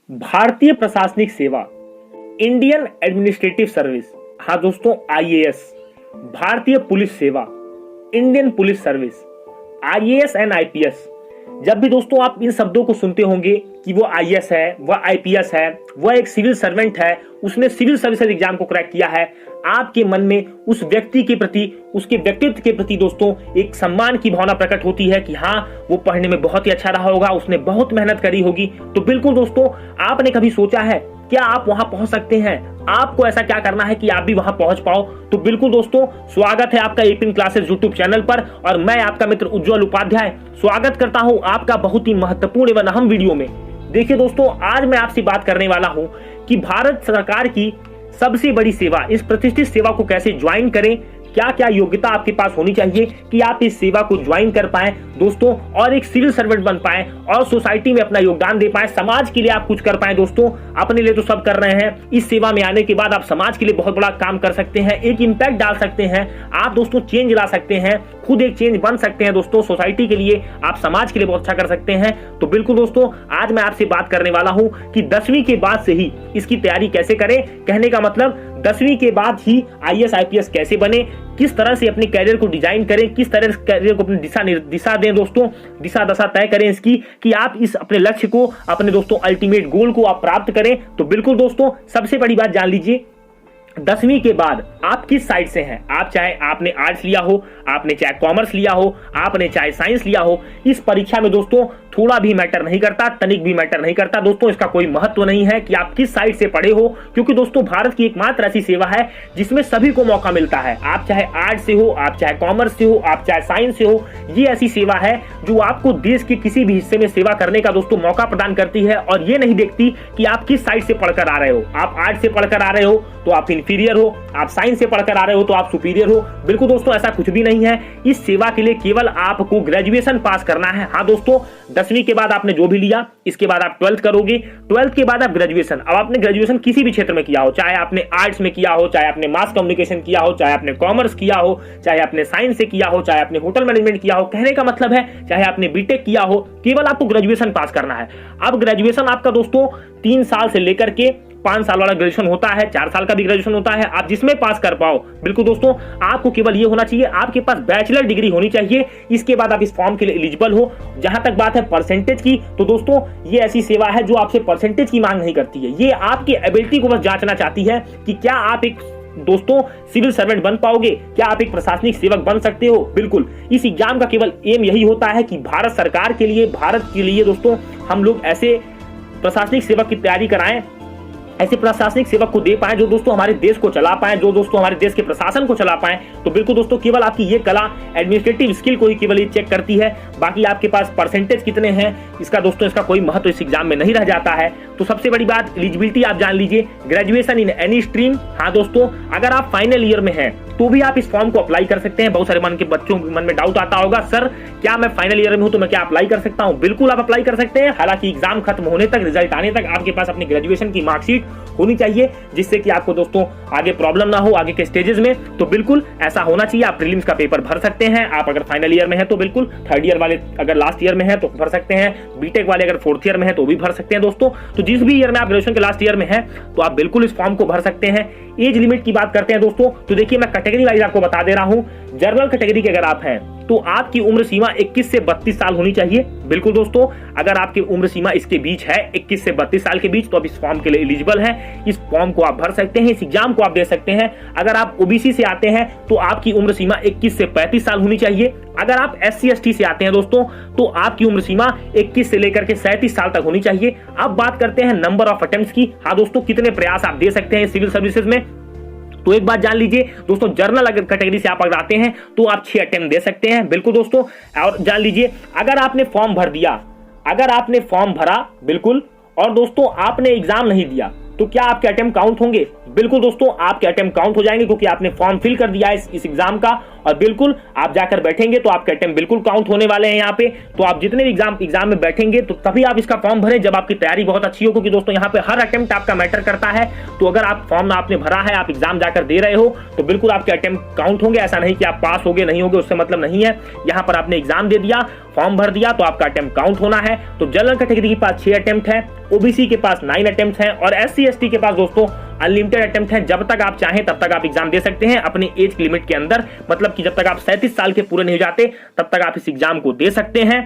भारतीय प्रशासनिक सेवा, इंडियन एडमिनिस्ट्रेटिव सर्विस, हाँ दोस्तों आईएएस, भारतीय पुलिस सेवा, Indian police service, IAS and IPS. जब भी दोस्तों आप इन शब्दों को सुनते होंगे कि वो आईएएस है, वह आईपीएस है, वह एक सिविल सर्वेंट है, उसने सिविल सर्विसेज एग्जाम को क्रैक किया है, आपके मन में उस व्यक्ति के प्रति, उसके व्यक्तित्व के प्रति दोस्तों एक सम्मान की भावना प्रकट होती है कि हाँ वो पढ़ने में बहुत ही अच्छा रहा होगा, उसने बहुत मेहनत करी होगी। तो बिल्कुल दोस्तों, आपने कभी सोचा है क्या आप वहां पहुंच सकते हैं? आपको ऐसा क्या करना है कि आप भी वहां पहुंच पाओ? तो बिल्कुल दोस्तों, स्वागत है आपका एपिन क्लासेस यूट्यूब चैनल पर और मैं आपका मित्र उज्जवल उपाध्याय स्वागत करता हूं आपका बहुत ही महत्वपूर्ण एवं अहम वीडियो में। देखिए दोस्तों, आज मैं आपसे बात करने वाला हूं कि भारत सरकार की सबसे बड़ी सेवा, इस प्रतिष्ठित सेवा को कैसे ज्वाइन करें, क्या क्या योग्यता आपके पास होनी चाहिए कि आप इस सेवा को ज्वाइन कर पाए दोस्तों और एक सिविल सर्वेंट बन पाए और सोसाइटी में अपना योगदान दे पाए, समाज के लिए आप कुछ कर पाए। दोस्तों अपने लिए तो सब कर रहे हैं, इस सेवा में आने के बाद आप समाज के लिए बहुत बड़ा काम कर सकते हैं, एक इम्पैक्ट डाल सकते हैं, आप दोस्तों चेंज ला सकते हैं, खुद एक चेंज बन सकते हैं दोस्तों, सोसाइटी के लिए, आप समाज के लिए बहुत अच्छा कर सकते हैं। तो बिल्कुल दोस्तों, आज मैं आपसे बात करने वाला हूं कि 10वीं के बाद से ही इसकी तैयारी कैसे करें। कहने का मतलब 10वीं के बाद ही आईएएस आईपीएस कैसे बने, किस तरह से अपने कैरियर को डिजाइन करें, किस तरह से कैरियर को अपनी दिशा दें दोस्तों, दिशा दशा तय करें इसकी कि आप इस अपने लक्ष्य को, अपने दोस्तों अल्टीमेट गोल को आप प्राप्त करें। तो बिल्कुल दोस्तों, सबसे बड़ी बात जान लीजिए, 10वीं के बाद आप किस साइड से हैं, आप चाहे आपने आर्ट्स लिया हो, आपने चाहे कॉमर्स लिया हो, आपने चाहे साइंस लिया हो, इस परीक्षा में दोस्तों थोड़ा भी मैटर नहीं करता, तनिक भी मैटर नहीं करता दोस्तों। इसका कोई महत्व नहीं है कि आप किस साइड से पढ़े हो, क्योंकि दोस्तों भारत की एकमात्र ऐसी सेवा है जिसमें सभी को मौका मिलता है। आप चाहे आर्ट्स से हो, आप चाहे कॉमर्स से हो, आप चाहे साइंस से हो, ये ऐसी सेवा है जो आपको देश के किसी भी हिस्से में सेवा करने का दोस्तों मौका प्रदान करती है और ये नहीं देखती कि आप किस साइड से पढ़कर आ रहे हो। आप आर्ट्स से पढ़कर आ रहे हो तो आप इंफीरियर हो, आप साइंस से पढ़कर आ रहे हो तो आप सुपीरियर हो। बिल्कुल दोस्तों, ऐसा कुछ भी नहीं है। इस सेवा के लिए केवल आपको ग्रेजुएशन पास करना है। हाँ दोस्तों, 10वीं के बाद आपने जो भी लिया, इसके बाद आप 12th करोगे, 12th के बाद आप ग्रेजुएशन। अब आपने ग्रेजुएशन किसी भी क्षेत्र में किया हो, चाहे आपने आर्ट्स में किया हो, चाहे आपने मास कम्युनिकेशन किया हो, चाहे आपने कॉमर्स किया हो, चाहे आपने साइंस से किया हो, चाहे आपने होटल मैनेजमेंट किया हो, कहने का मतलब है चाहे आपने बीटेक किया हो, केवल आपको ग्रेजुएशन पास करना है। अब ग्रेजुएशन आपका दोस्तों 3 साल से लेकर के 5 साल वाला ग्रेजुएशन होता है, 4 साल का भी ग्रेजुएशन होता है, आप जिसमें पास कर पाओ। बिल्कुल दोस्तों, आपको केवल ये होना चाहिए, आपके पास बैचलर डिग्री होनी चाहिए। इसके बाद आप इस फॉर्म के लिए एलिजिबल हो। जहां तक बात है परसेंटेज की, तो दोस्तों ये ऐसी सेवा है जो आपसे परसेंटेज की मांग नहीं करती है, ये आपकी एबिलिटी को बस जांचना चाहती है कि क्या आप एक दोस्तों सिविल सर्वेंट बन पाओगे, क्या आप एक प्रशासनिक सेवक बन सकते हो। बिल्कुल, इस एग्जाम का केवल एम यही होता है कि भारत सरकार के लिए, भारत के लिए दोस्तों हम लोग ऐसे प्रशासनिक सेवक की तैयारी कराएं, ऐसे प्रशासनिक सेवक को दे पाए जो दोस्तों हमारे देश को चला पाए, जो दोस्तों हमारे देश के प्रशासन को चला पाए। तो बिल्कुल दोस्तों, केवल आपकी ये कला, एडमिनिस्ट्रेटिव स्किल को ही केवल ये चेक करती है, बाकी आपके पास परसेंटेज कितने हैं इसका दोस्तों इसका कोई महत्व इस एग्जाम में नहीं रह जाता है। तो सबसे बड़ी बात, एलिजिबिलिटी आप जान लीजिए, ग्रेजुएशन इन एनी स्ट्रीम। हाँ दोस्तों, अगर आप फाइनल ईयर में हैं तो भी आप इस फॉर्म को अप्लाई कर सकते हैं। बहुत सारे बच्चों के मन में डाउट आता होगा, सर क्या मैं फाइनल ईयर में हूं तो मैं क्या अप्लाई कर सकता हूं? बिल्कुल आप अप्लाई कर सकते हैं। हालांकि एग्जाम खत्म होने तक, रिजल्ट आने तक आपके पास अपनी ग्रेजुएशन की मार्कशीट होनी चाहिए, जिससे कि आपको दोस्तों आगे प्रॉब्लम ना हो आगे के स्टेजेस में। तो बिल्कुल ऐसा होना चाहिए। आप प्रीलिम्स का पेपर भर सकते हैं, आप अगर फाइनल ईयर में है तो बिल्कुल, 3rd ईयर वाले अगर लास्ट ईयर में है तो भर सकते हैं, बीटेक वाले अगर 4th ईयर में है तो भी भर सकते हैं दोस्तों। तो जिस भी ईयर में आप ग्रेजुएशन के लास्ट ईयर में है तो आप बिल्कुल इस फॉर्म को भर सकते हैं। एज लिमिट की बात करते हैं दोस्तों, तो देखिए मैं कैटेगरी वाइज आपको बता दे रहा हूं। जनरल कैटेगरी के अगर आप हैं तो आपकी उम्र सीमा 21 से 32 साल होनी चाहिए। बिल्कुल दोस्तों, अगर आपकी उम्र सीमा इसके बीच है, 21 से 32 साल के बीच, तो आप इस फॉर्म के लिए एलिजिबल हैं। इस फॉर्म को आप भर सकते हैं, इस एग्जाम को आप दे सकते हैं। अगर आप ओबीसी से आते हैं तो आपकी उम्र सीमा 21 से 35 साल होनी चाहिए। अगर आप SC ST से आते हैं दोस्तों तो आपकी उम्र सीमा 21 से लेकर के 37 साल तक होनी चाहिए। अब बात करते हैं नंबर ऑफ अटेम्प्ट्स की। हाँ दोस्तों, कितने प्रयास आप दे सकते हैं सिविल सर्विसेज में। तो एक बात जान लीजिए दोस्तों, जर्नल अगर कैटेगरी से आप अगर आते हैं तो आप 6 अटेम्प्ट दे सकते हैं। बिल्कुल दोस्तों, और जान लीजिए अगर आपने फॉर्म भर दिया, अगर आपने फॉर्म भरा बिल्कुल, और दोस्तों आपने एग्जाम नहीं दिया, तो क्या आपके अटेम्प्ट काउंट होंगे? बिल्कुल दोस्तों, आपके अटेम्प्ट काउंट हो जाएंगे क्योंकि आपने फॉर्म फिल कर दिया है इस एग्जाम का, और बिल्कुल आप जाकर बैठेंगे तो आपके अटेम्प्ट बिल्कुल काउंट होने वाले हैं यहाँ पे। तो आप जितने भी एग्जाम में बैठेंगे तो तभी आप इसका फॉर्म भरें जब आपकी तैयारी बहुत अच्छी हो, क्योंकि दोस्तों यहाँ पे हर अटेम्प्ट आपका मैटर करता है। तो अगर आप फॉर्म आपने भरा है, आप एग्जाम जाकर दे रहे हो, तो बिल्कुल आपके अटेम्प्ट काउंट होंगे। ऐसा नहीं कि आप पास हो गए नहीं होगे, उससे मतलब नहीं है। यहाँ पर आपने एग्जाम दे दिया, फॉर्म भर दिया, तो आपका अटेम्प्ट काउंट होना है। तो जनरल कैटेगरी के पास 6 अटेम्प्ट है, ओबीसी के पास 9 अटेम्प्ट हैं, और एससी एसटी के पास दोस्तों अनलिमिटेड अटेम्प्ट हैं। जब तक आप चाहें तब तक आप एग्जाम दे सकते हैं अपने एज लिमिट के अंदर, मतलब कि जब तक आप 37 साल के पूरे नहीं हो जाते तब तक आप इस एग्जाम को दे सकते हैं।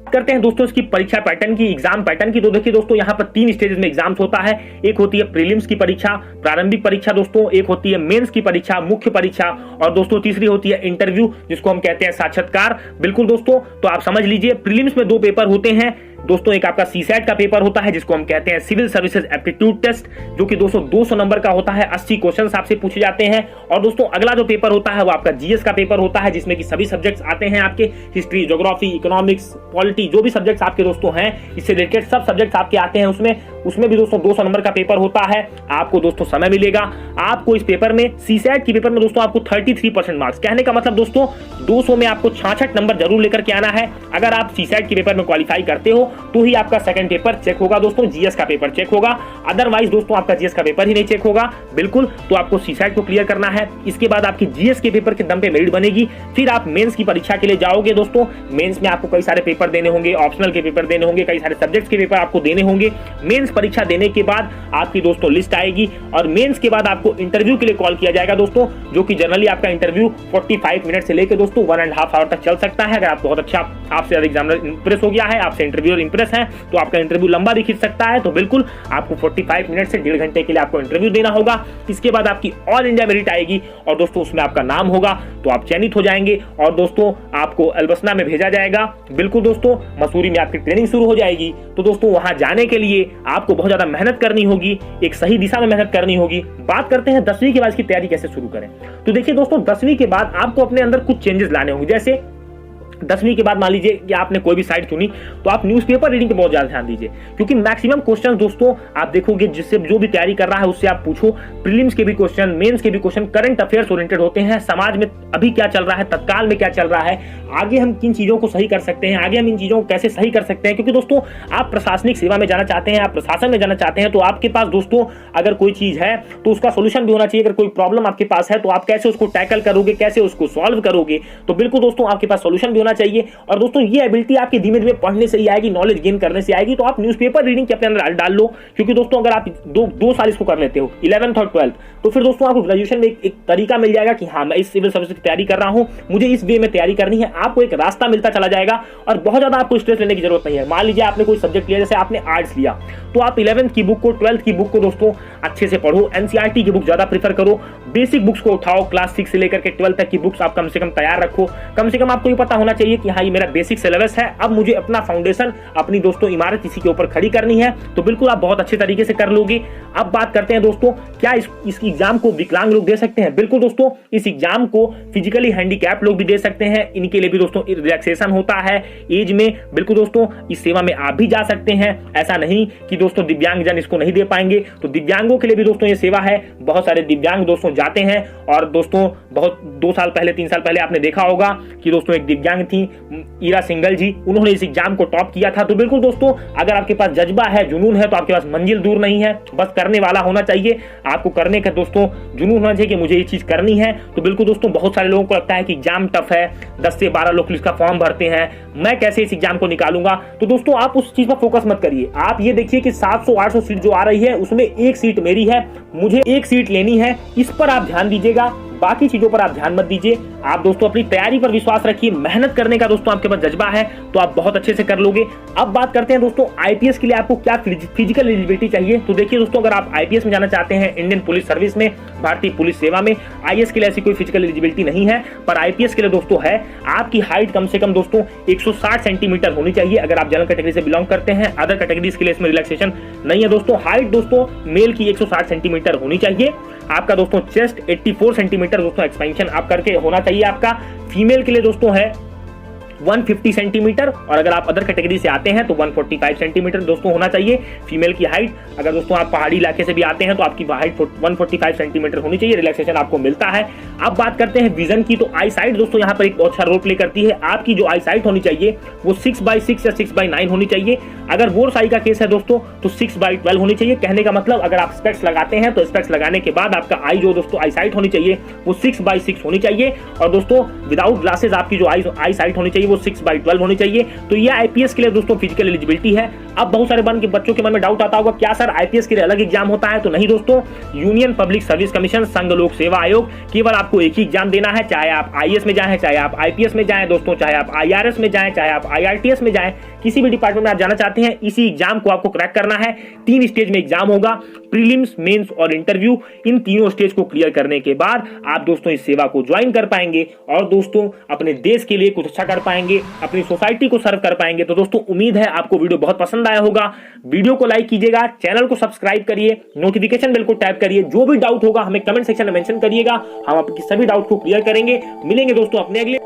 करते हैं दोस्तों इसकी परीक्षा पैटर्न की, एग्जाम पैटर्न की। तो देखिए दोस्तों, यहाँ पर 3 स्टेजेस में एग्जाम्स होता है। एक होती है प्रीलिम्स की परीक्षा, प्रारंभिक परीक्षा दोस्तों, एक होती है मेंस की परीक्षा, मुख्य परीक्षा, और दोस्तों तीसरी होती है इंटरव्यू, जिसको हम कहते हैं साक्षात्कार। बिल्कुल दोस्तों, तो आप समझ लीजिए प्रीलिम्स में 2 पेपर होते हैं दोस्तों। एक आपका सीसैट का पेपर होता है जिसको हम कहते हैं सिविल सर्विसेज एप्टीट्यूड टेस्ट, जो कि दोस्तों 200 नंबर का होता है, 80 क्वेश्चंस आपसे पूछे जाते हैं। और दोस्तों अगला जो पेपर होता है वो आपका जीएस का पेपर होता है, जिसमें कि सभी सब्जेक्ट्स आते हैं आपके, हिस्ट्री, ज्योग्राफी, इकोनॉमिक्स, पॉलिटी, जो भी सब्जेक्ट्स आपके दोस्तों हैं, इससे रिलेटेड सब सब्जेक्ट्स आपके आते हैं। उसमें भी दोस्तों 200 नंबर का पेपर होता है। आपको दोस्तों समय मिलेगा, आपको इस पेपर में, सीसैट की पेपर में दोस्तों आपको 33% मार्क्स, कहने का मतलब दोस्तों 200 में आपको 66 नंबर जरूर लेकर के आना है। अगर आप सीसैट की पेपर में क्वालिफाई करते हो तो ही आपका सेकंड पेपर चेक होगा दोस्तों, जीएस का पेपर चेक होगा, अदरवाइज दोस्तों आपका जीएस का पेपर ही नहीं चेक होगा। बिल्कुल, तो आपको सीसैट को क्लियर करना है। इसके बाद आपकी जीएस के पेपर के दम पे मेरिट बनेगी, फिर आप मेंस की परीक्षा के लिए जाओगे दोस्तों। मेंस में आपको कई सारे पेपर देने होंगे, ऑप्शनल के पेपर देने होंगे, कई सारे सब्जेक्ट्स के पेपर आपको देने होंगे। मेंस परीक्षा देने के बाद आपकी दोस्तों लिस्ट आएगी, और मेंस के बाद आपको इंटरव्यू के लिए कॉल किया जाएगा दोस्तों, जो कि जनरली आपका इंटरव्यू 45 मिनट से लेकर दोस्तों 1.5 आवर तक चल सकता है। अगर आप बहुत अच्छा, आपसे एग्जामिनर इंप्रेस हो गया है, आपसे इंटरव्यूअर इंप्रेस है, तो आपका इंटरव्यू लंबा भी खिंच सकता है। तो बिल्कुल आपको 45 मिनट से 1.5 घंटे के लिए आपको इंटरव्यू देना होगा। इसके बाद आपकी ऑल इंडिया मेरिट आएगी, और दोस्तों उसमें आपका नाम होगा, तो आप चयनित हो जाएंगे, और दोस्तों आपको अल्बसना में भेजा जाएगा। बिल्कुल दोस्तों, मसूरी में आपकी ट्रेनिंग शुरू हो जाएगी। तो दोस्तों वहां जाने के लिए आपको बहुत ज्यादा मेहनत करनी होगी, एक सही दिशा में मेहनत करनी होगी। बात करते हैं 10वीं के बाद इसकी तैयारी कैसे शुरू करें। तो देखिए दोस्तों, 10वीं के बाद आपको अपने अंदर कुछ चेंजेस लाने होंगे। जैसे 10वीं के बाद मान लीजिए कि आपने कोई भी साइट चुनी, तो आप न्यूज़पेपर रीडिंग पे बहुत ज्यादा ध्यान दीजिए, क्योंकि मैक्सिमम क्वेश्चन दोस्तों आप देखोगे जिससे जो भी तैयारी कर रहा है उससे आप पूछो। प्रीलिम्स के भी क्वेश्चन, मेंस के भी क्वेश्चन करंट अफेयर्स ओरिएंटेड होते हैं, समाज में अभी क्या चल रहा है, तत्काल में क्या चल रहा है, आगे हम किन चीजों को सही कर सकते हैं, आगे हम इन चीजों को कैसे सही कर सकते हैं। क्योंकि दोस्तों आप प्रशासनिक सेवा में जाना चाहते हैं, आप प्रशासन में जाना चाहते हैं, तो आपके पास दोस्तों अगर कोई चीज है तो उसका सोल्यूशन भी होना चाहिए। अगर कोई प्रॉब्लम आपके पास है तो आप कैसे उसको टैकल करोगे, कैसे उसको सॉल्व करोगे, तो बिल्कुल दोस्तों आपके पास सोल्यूशन भी होना चाहिए। और दोस्तों ये एबिलिटी आपकी धीमे धीमे पढ़ने से ही आएगी, नॉलेज गेन करने से आएगी। तो आप न्यूज़पेपर रीडिंग के अपने अंदर डाल लो, क्योंकि दोस्तों अगर आप दो साल इसको कर लेते हो, 11th और 12th, तो फिर दोस्तों आपको ग्रेजुएशन में एक तरीका मिल जाएगा कि हाँ मैं इस सिविल सर्विस की तैयारी कर रहा हूं, मुझे इस वे में तैयारी करनी है। आपको एक रास्ता मिलता चला जाएगा, और बहुत ज्यादा आपको स्ट्रेस लेने की जरूरत नहीं है। मान लीजिए आपने कोई सब्जेक्ट लिया, जैसे आपने आर्ट्स लिया, तो आप 11th की बुक को, 12th की बुक को दोस्तों अच्छे से पढ़ो, एनसीईआरटी की बुक ज्यादा प्रीफर करो, बेसिक बुक्स को उठाओ, क्लास 6 से लेकर के 12th तक की बुक्स आप कम से कम तैयार रखो। कम से कम आपको ये पता होना चाहिए कि हाँ ये मेरा बेसिक सिलेबस है, अब मुझे अपना फाउंडेशन, अपनी दोस्तों इमारत इसी के ऊपर खड़ी करनी है। तो बिल्कुल आप बहुत अच्छे तरीके से कर लोगे। अब बात करते हैं दोस्तों, क्या इस एग्जाम को विकलांग लोग दे सकते हैं? बिल्कुल दोस्तों, इस एग्जाम को फिजिकली हैंडीकैप लोग भी दे सकते हैं। इनके लिए भी दोस्तों रिलैक्सेशन होता है एज में। बिल्कुल दोस्तों, इस सेवा में आप भी जा सकते हैं। ऐसा नहीं कि दोस्तों दिव्यांगजन इसको नहीं दे पाएंगे, तो दिव्यांगों के लिए भी दोस्तों ये सेवा है। बहुत सारे दिव्यांग दोस्तों जाते हैं, और दोस्तों बहुत 2 साल पहले, 3 साल पहले आपने देखा होगा कि दोस्तों एक दिव्यांग थी ईरा सिंगल जी, उन्होंने इस एग्जाम को टॉप किया था। तो बिल्कुल दोस्तों, अगर आपके पास जज्बा है, जुनून है, तो आपके पास मंजिल दूर नहीं है, बस करने वाला होना चाहिए। आपको करने का दोस्तों जुनून होना चाहिए कि मुझे ये चीज करनी है। तो बिल्कुल दोस्तों, बहुत सारे लोगों को लगता है कि एग्जाम टफ है, 10 से 12 लोग इसका फॉर्म भरते हैं, मैं कैसे इस एग्जाम को निकालूंगा। तो दोस्तों आप उस चीज पर फोकस मत करिए। आप ये देखिए कि 700-800 सीट जो आ रही है उसमें एक सीट मेरी है, मुझे एक सीट लेनी है, इस पर आप ध्यान दीजिएगा। बाकी चीजों पर आप ध्यान मत दीजिए। आप दोस्तों अपनी तैयारी पर विश्वास रखिए, मेहनत करने का दोस्तों आपके पास जज्बा है तो आप बहुत अच्छे से कर लोगे। अब बात करते हैं दोस्तों आईपीएस के लिए आपको क्या फिजिकल एलिजिबिलिटी चाहिए। तो देखिए दोस्तों, अगर आप आईपीएस में जाना चाहते हैं, इंडियन पुलिस सर्विस में, भारतीय पुलिस सेवा में, आईएएस के लिए ऐसी कोई फिजिकल एलिजिबिलिटी नहीं है, पर आईपीएस के लिए दोस्तों है। आपकी हाइट कम से कम दोस्तों 160 सेंटीमीटर होनी चाहिए, अगर आप जनरल कैटेगरी से बिलोंग करते हैं। अदर कैटेगरीज के लिए इसमें रिलैक्सेशन नहीं है दोस्तों। हाइट दोस्तों मेल की 160 सेंटीमीटर होनी चाहिए। आपका दोस्तों चेस्ट 84 सेंटीमीटर दोस्तों एक्सपेंशन आप करके होना चाहिए आपका। फीमेल के लिए दोस्तों है 150 सेंटीमीटर, और अगर आप अदर कैटेगरी से आते हैं तो 145 सेंटीमीटर दोस्तों होना चाहिए फीमेल की हाइट। अगर दोस्तों आप पहाड़ी इलाके से भी आते हैं तो आपकी हाइट 145 सेंटीमीटर होनी चाहिए, रिलैक्सेशन आपको मिलता है। अब बात करते हैं विजन की, तो आई साइट दोस्तों यहाँ पर एक बहुत अच्छा रोल प्ले करती है। आपकी जो आई साइट होनी चाहिए वो 6/6 या 6/9 होनी चाहिए। अगर बोर्स आई का केस है दोस्तों तो 6/12 होनी चाहिए। कहने का मतलब अगर आप स्पेक्स लगाते हैं तो स्पेक्स लगाने के बाद आपका आई जो दोस्तों आई साइट होनी चाहिए वो 6/6 होनी चाहिए, और दोस्तों विदाउट ग्लासेस आपकी जो आई साइट होनी चाहिए वो 6/12 होनी चाहिए। तो ये आईपीएस के लिए दोस्तों फिजिकल एलिजिबिलिटी है। अब बहुत सारे बच्चों के मन में डाउट आता होगा, क्या सर आईपीएस के लिए अलग एग्जाम होता है? तो नहीं दोस्तों, यूनियन पब्लिक सर्विस कमीशन संघ लोक सेवा आयोग केवल आपको एक ही एग्जाम देना है, चाहे आप आईएएस में जाएं, चाहे आप आईपीएस में जाएं दोस्तों, चाहे आप आईआरएस में जाएं, चाहे आप आईआरटीएस में जाएं, किसी भी डिपार्टमेंट में आप जाना चाहते हैं, इसी एग्जाम को आपको क्रैक करना है। 3 स्टेज में एग्जाम होगा, प्रीलिम्स, मेंस और इंटरव्यू। इन तीनों स्टेज को क्लियर करने के बाद आप दोस्तों इस सेवा को ज्वाइन कर पाएंगे और दोस्तों अपने देश के लिए कुछ अच्छा कर पाएंगे, अपनी सोसाइटी को सर्व कर पाएंगे। तो दोस्तों उम्मीद है आपको वीडियो बहुत पसंद आया होगा। वीडियो को लाइक कीजिएगा, चैनल को सब्सक्राइब करिए, नोटिफिकेशन बेल को टैप करिए। जो भी डाउट होगा हमें कमेंट सेक्शन में मेंशन करिएगा, हम आपकी सभी डाउट को क्लियर करेंगे। मिलेंगे दोस्तों अपने अगले